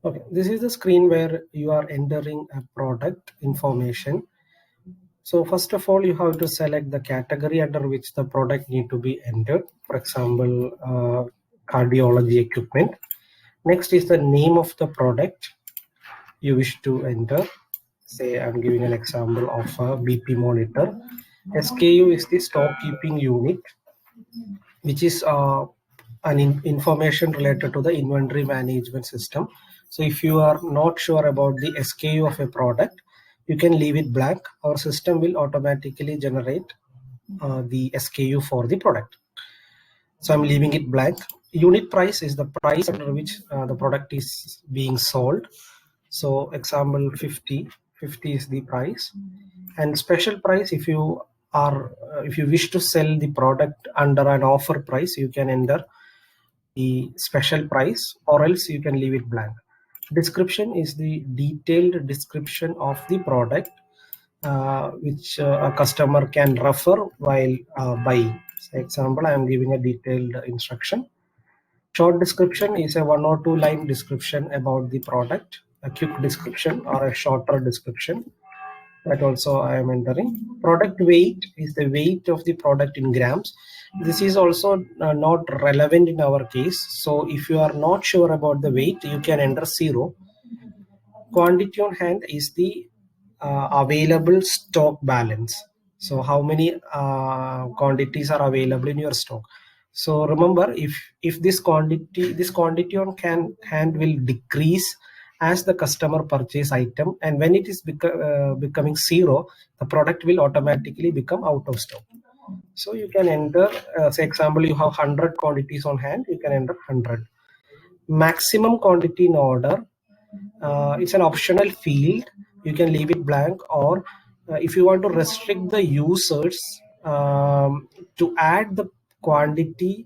Okay, this is the screen where you are entering a product information. So first of all, you have to select the category under which the product need to be entered. For example, cardiology equipment. Next is the name of the product you wish to enter. Say I'm giving an example of a BP monitor. SKU is the stock keeping unit, which is information related to the inventory management system. So if you are not sure about the SKU of a product, you can leave it blank. Our system will automatically generate the SKU for the product. So I'm leaving it blank. Unit price is the price under which the product is being sold. So example 50 is the price. And special price, if you wish to sell the product under an offer price, you can enter the special price, or else you can leave it blank. Description is the detailed description of the product which a customer can refer while buying. So example, I am giving a detailed instruction. Short description is a 1 or 2 line description about the product. A quick description or a shorter description, that also I am entering. Product weight is the weight of the product in grams. This is also not relevant in our case. So if you are not sure about the weight, you can enter 0. Quantity on hand is the available stock balance. So how many quantities are available in your stock. So remember, if this quantity on hand will decrease as the customer purchase item, and when it is becoming 0, the product will automatically become out of stock. So you can enter, say example, you have 100 quantities on hand, you can enter 100. Maximum quantity in order, it's an optional field. You can leave it blank, or if you want to restrict the users to add the quantity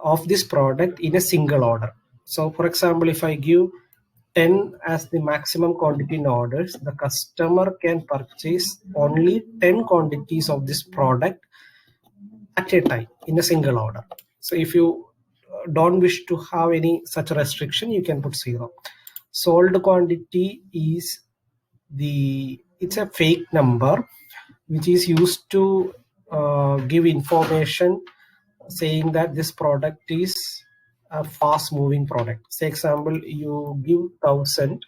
of this product in a single order. So for example, if I give 10 as the maximum quantity in orders, the customer can purchase only 10 quantities of this product at a time in a single order. So if you don't wish to have any such restriction, you can put 0. Sold quantity is it's a fake number which is used to give information saying that this product is a fast moving product. Say example, you give 1000,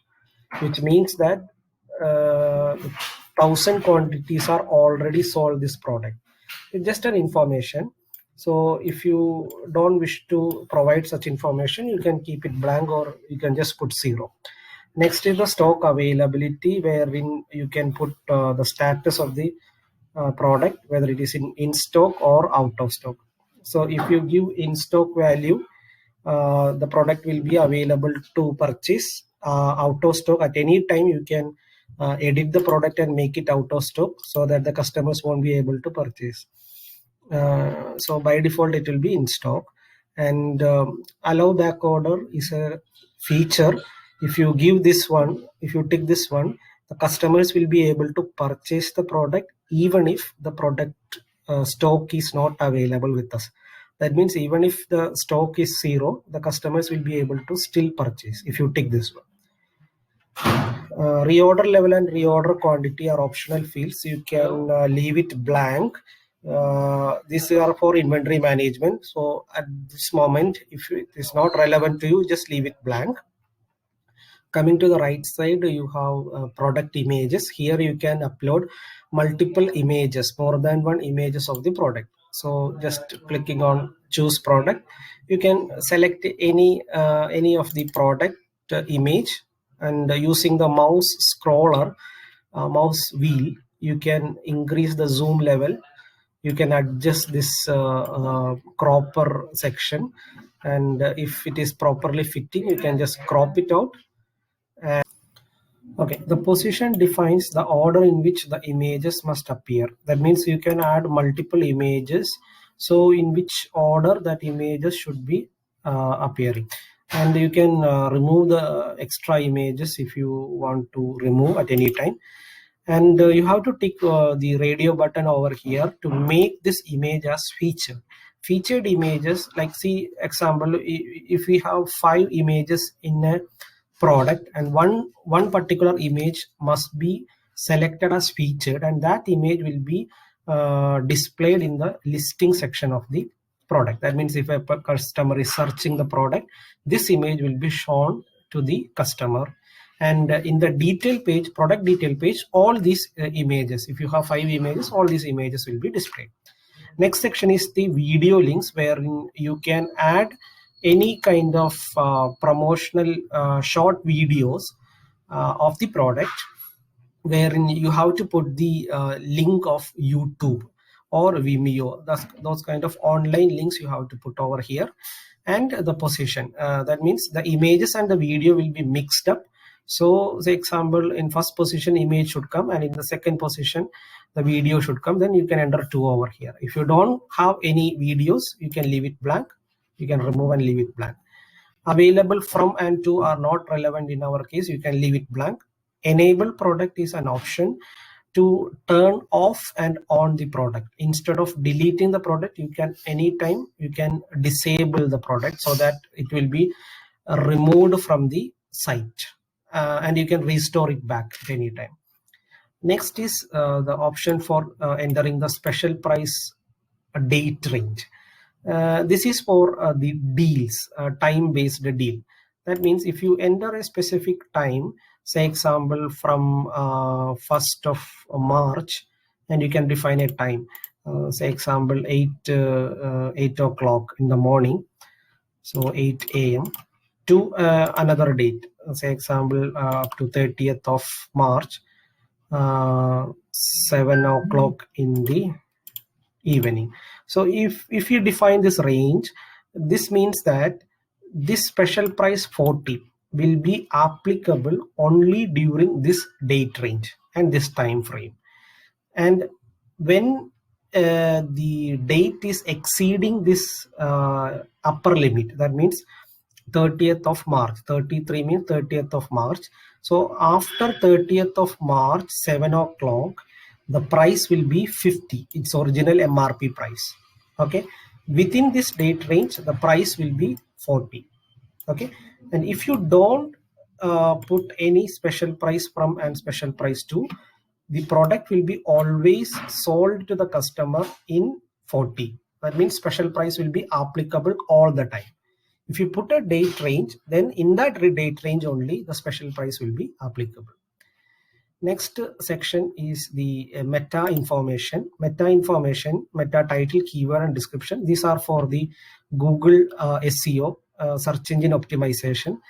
which means that 1000 quantities are already sold this product. It's just an information. So if you don't wish to provide such information, you can keep it blank, or you can just put 0. Next is the stock availability, wherein you can put the status of the product, whether it is in stock or out of stock. So if you give in stock value, the product will be available to purchase. Out of stock, at any time you can edit the product and make it out of stock, so that the customers won't be able to purchase. So by default it will be in stock. And allow back order is a feature. If you give this one, if you take this one, the customers will be able to purchase the product even if the product stock is not available with us. That means even if the stock is 0, the customers will be able to still purchase if you take this one. Reorder level and reorder quantity are optional fields. You can leave it blank. These are for inventory management. So at this moment, if it is not relevant to you, just leave it blank. Coming to the right side, you have product images. Here you can upload multiple images, more than one images of the product. So just clicking on choose product, you can select any of the product image, and using the mouse scroller, mouse wheel, you can increase the zoom level. You can adjust this cropper section, and if it is properly fitting, you can just crop it out. Okay, the position defines the order in which the images must appear. That means you can add multiple images, so in which order that images should be appearing. And you can remove the extra images if you want to remove at any time. And you have to tick the radio button over here to make this image as featured images. Like, see example, if we have 5 images in a product, and one particular image must be selected as featured, and that image will be displayed in the listing section of the product. That means if a customer is searching the product, this image will be shown to the customer. And in the detail page, product detail page, all these images, if you have 5 images, all these images will be displayed. Next section is the video links, wherein you can add any kind of promotional short videos of the product, wherein you have to put the link of YouTube or Vimeo. Those kind of online links you have to put over here. And the position, that means the images and the video will be mixed up. So say example, in first position image should come, and in the second position the video should come. Then you can enter 2 over here. If you don't have any videos, you can leave it blank. You can remove and leave it blank. Available from and to are not relevant in our case. You can leave it blank. Enable product is an option to turn off and on the product. Instead of deleting the product, you can anytime you can disable the product so that it will be removed from the site, and you can restore it back at any time. Next is the option for entering the special price date range. This is for the deals, time-based deal. That means if you enter a specific time, say example from 1st of March, and you can define a time, say example 8 o'clock in the morning, so 8 a.m. to another date, say example up to 30th of March, 7 o'clock in the evening. So if you define this range, this means that this special price 40 will be applicable only during this date range and this time frame. And when the date is exceeding this upper limit, that means 30th of March, 33 means 30th of March. So after 30th of March, 7 o'clock, the price will be 50, its original MRP price. Okay, within this date range, the price will be 40. Okay, and if you don't put any special price from and special price to, the product will be always sold to the customer in 40. That means special price will be applicable all the time. If you put a date range, then in that date range only the special price will be applicable. Next section is the meta information. Meta information, meta title, keyword and description. These are for the Google SEO, search engine optimization.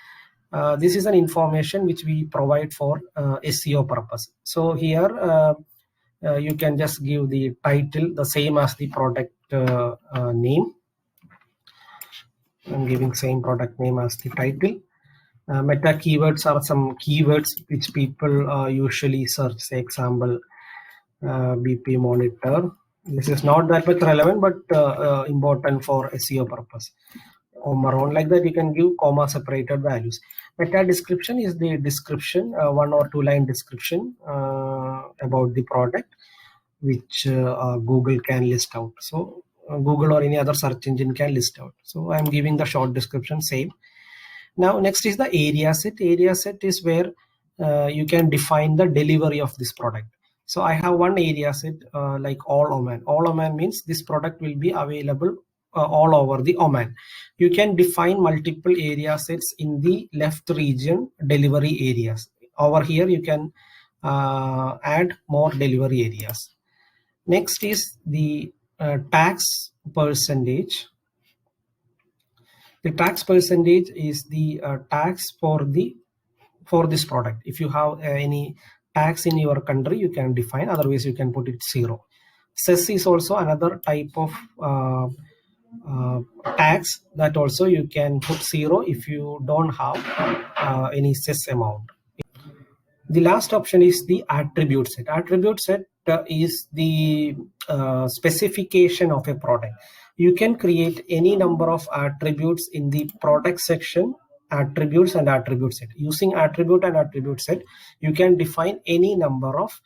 This is an information which we provide for SEO purpose. So here you can just give the title the same as the product name. I'm giving same product name as the title. Meta keywords are some keywords which people usually search. Say example, BP monitor. This is not that much relevant, but important for SEO purpose. Around like that, you can give comma separated values. Meta description is the description, 1 or 2 line description about the product, which Google can list out. So Google or any other search engine can list out. So I'm giving the short description, same. Now next is the area set. Area set is where you can define the delivery of this product. So I have one area set like all Oman. All Oman means this product will be available all over the Oman. You can define multiple area sets in the left region delivery areas. Over here you can add more delivery areas. Next is the tax percentage. The tax percentage is the tax for this product. If you have any tax in your country, you can define. Otherwise, you can put it 0. Cess is also another type of tax that also you can put 0 if you don't have any cess amount. The last option is the attribute set. Attribute set is the specification of a product. You can create any number of attributes in the product section, attributes and attribute set. Using attribute and attribute set, you can define any number of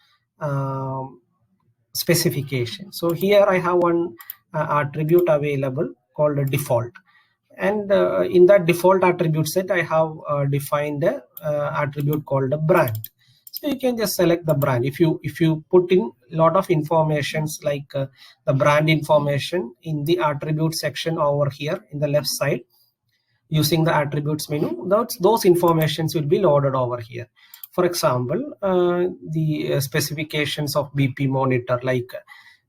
specification. So here I have one attribute available called a default. And in that default attribute set, I have defined a attribute called a brand. So you can just select the brand. If you put in a lot of informations like the brand information in the attribute section over here in the left side, using the attributes menu, those informations will be loaded over here. For example, the specifications of BP monitor, like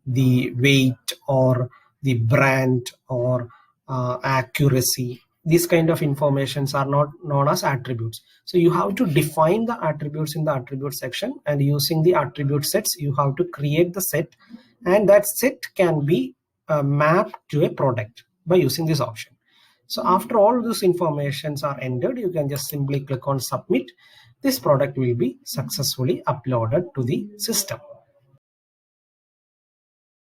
the weight or the brand or accuracy, these kind of informations are not known as attributes. So you have to define the attributes in the attribute section, and using the attribute sets you have to create the set, and that set can be mapped to a product by using this option. So after all those informations are entered, you can just simply click on submit. This product will be successfully uploaded to the system.